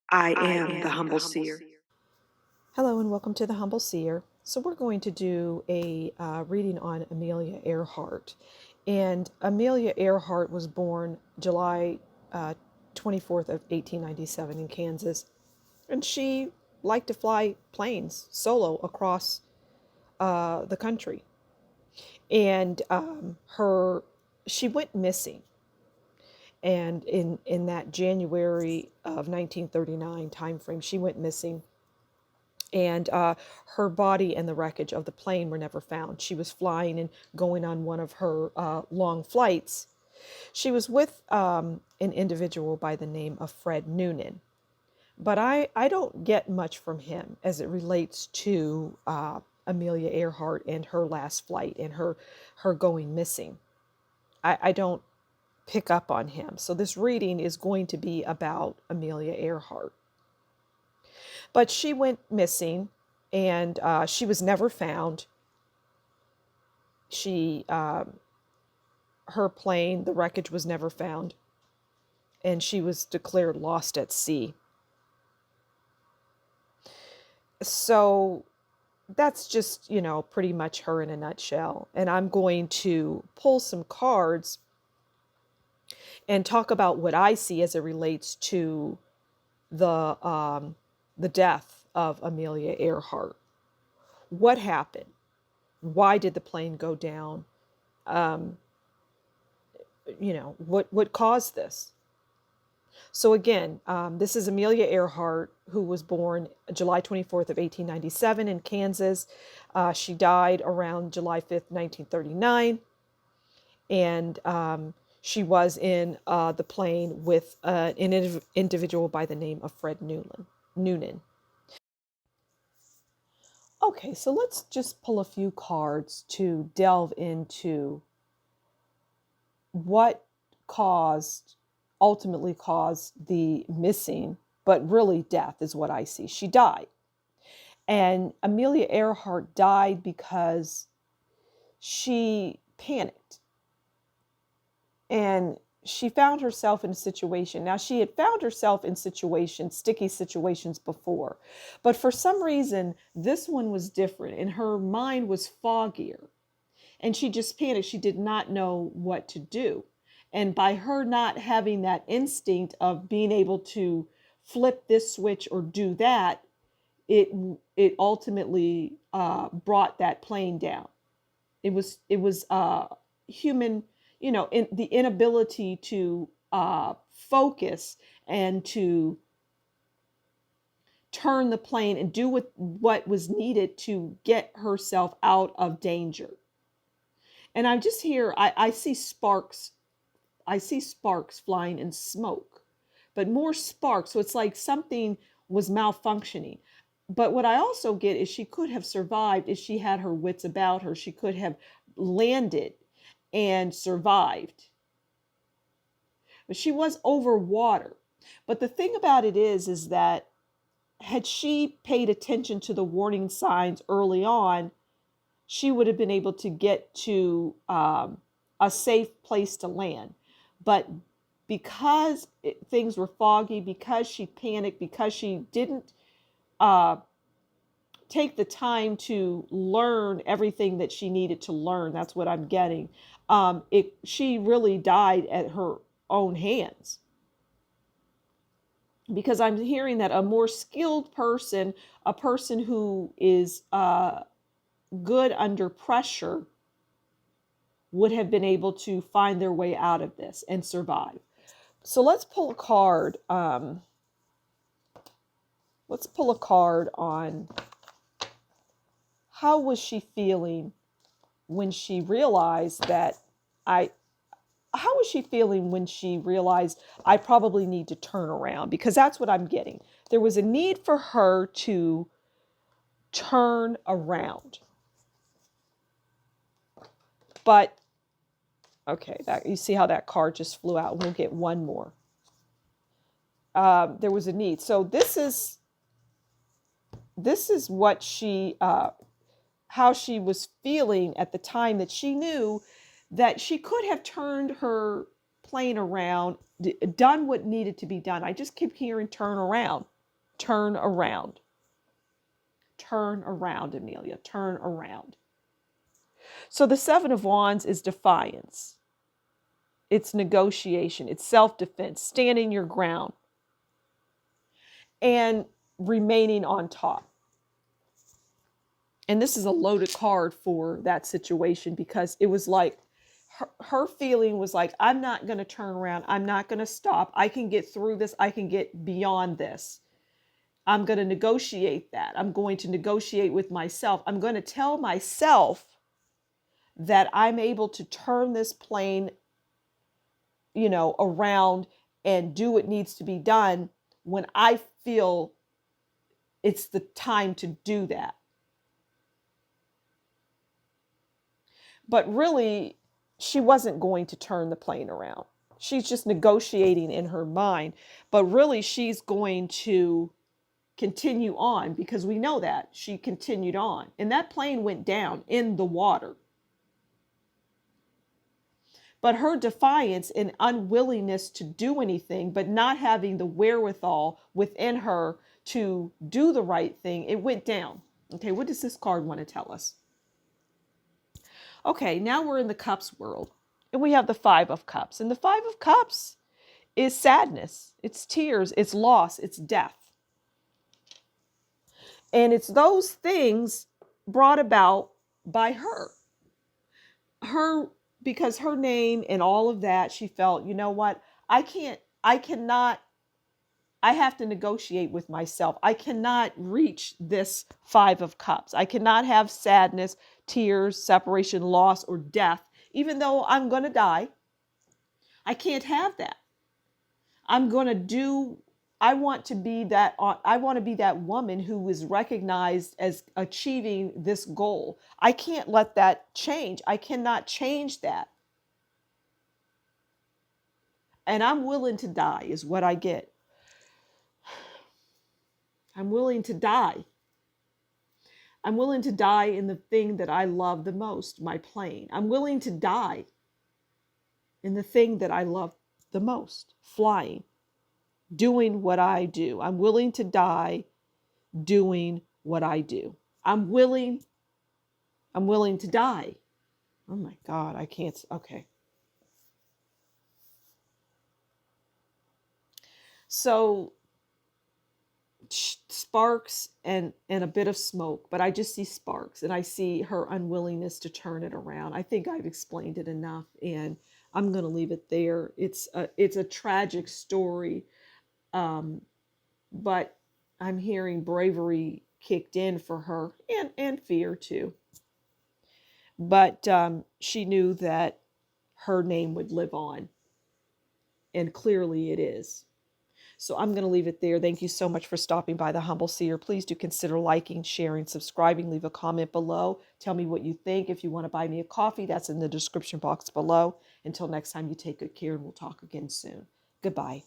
I am the Humble Seer. Hello and welcome to the Humble Seer. So we're going to do a reading on Amelia Earhart. And Amelia Earhart was born July 24th of 1897 in Kansas. And she liked to fly planes solo across the country. And she went missing. And in that January of 1939 timeframe, she went missing. And her body and the wreckage of the plane were never found. She was flying and going on one of her long flights. She was with an individual by the name of Fred Noonan. But I don't get much from him as it relates to Amelia Earhart and her last flight and her going missing. I don't pick up on him. So this reading is going to be about Amelia Earhart. But she went missing, and she was never found. Her plane, the wreckage was never found, and she was declared lost at sea. So that's just, pretty much her in a nutshell. And I'm going to pull some cards and talk about what I see as it relates to the death of Amelia Earhart. What happened? Why did the plane go down? What caused this? So again, this is Amelia Earhart, who was born July 24th of 1897 in Kansas. She died around July 5th, 1939. And she was in the plane with an individual by the name of Fred Noonan. Okay, so let's just pull a few cards to delve into what ultimately caused the missing, but really death is what I see. She died. And Amelia Earhart died because she panicked. And she found herself in a situation. Now, she had found herself in sticky situations before. But for some reason, this one was different and her mind was foggier. And she just panicked. She did not know what to do. And by her not having that instinct of being able to flip this switch or do that, it ultimately brought that plane down. It was human, in the inability to focus and to turn the plane and do what was needed to get herself out of danger. And I'm just here, I see sparks. I see sparks flying and smoke, but more sparks. So it's like something was malfunctioning. But what I also get is she could have survived if she had her wits about her. She could have landed and survived. But she was over water. But the thing about it is that had she paid attention to the warning signs early on, she would have been able to get to a safe place to land. But because things were foggy, because she panicked, because she didn't take the time to learn everything that she needed to learn, that's what I'm getting, she really died at her own hands. Because I'm hearing that a more skilled person, a person who is good under pressure, would have been able to find their way out of this and survive. So let's pull a card. Let's pull a card on how was she feeling when she realized how was she feeling when she realized I probably need to turn around? Because that's what I'm getting. There was a need for her to turn around. But okay, you see how that card just flew out. We'll get one more. There was a need. So this is what how she was feeling at the time that she knew that she could have turned her plane around, done what needed to be done. I just keep hearing turn around. Turn around. Turn around, Amelia. Turn around. So the Seven of Wands is defiance. It's negotiation. It's self-defense, standing your ground, and remaining on top. And this is a loaded card for that situation, because it was like her feeling was like, I'm not going to turn around. I'm not going to stop. I can get through this. I can get beyond this. I'm going to negotiate that. I'm going to negotiate with myself. I'm going to tell myself that I'm able to turn this plane, around and do what needs to be done when I feel it's the time to do that. But really, she wasn't going to turn the plane around. She's just negotiating in her mind. But really, she's going to continue on, because we know that she continued on. And that plane went down in the water. But her defiance and unwillingness to do anything, but not having the wherewithal within her to do the right thing, it went down. Okay, what does this card want to tell us? Okay, now we're in the Cups world, and we have the Five of Cups. And the Five of Cups is sadness, it's tears, it's loss, it's death. And it's those things brought about by her. Because her name and all of that, she felt, you know what? I have to negotiate with myself. I cannot reach this Five of Cups. I cannot have sadness, tears, separation, loss, or death, even though I'm going to die. I can't have that. I want to be that woman who is recognized as achieving this goal. I can't let that change. I cannot change that. And I'm willing to die is what I get. I'm willing to die. I'm willing to die in the thing that I love the most, my plane. I'm willing to die in the thing that I love the most, flying, doing what I do. I'm willing to die doing what I do. I'm willing to die. Oh my God, I can't. Okay. So sparks and a bit of smoke, but I just see sparks, and I see her unwillingness to turn it around. I think I've explained it enough, and I'm going to leave it there. It's a tragic story, but I'm hearing bravery kicked in for her, and fear too. But she knew that her name would live on, and clearly it is. So I'm going to leave it there. Thank you so much for stopping by the Humble Seer. Please do consider liking, sharing, subscribing. Leave a comment below. Tell me what you think. If you want to buy me a coffee, that's in the description box below. Until next time, you take good care, and we'll talk again soon. Goodbye.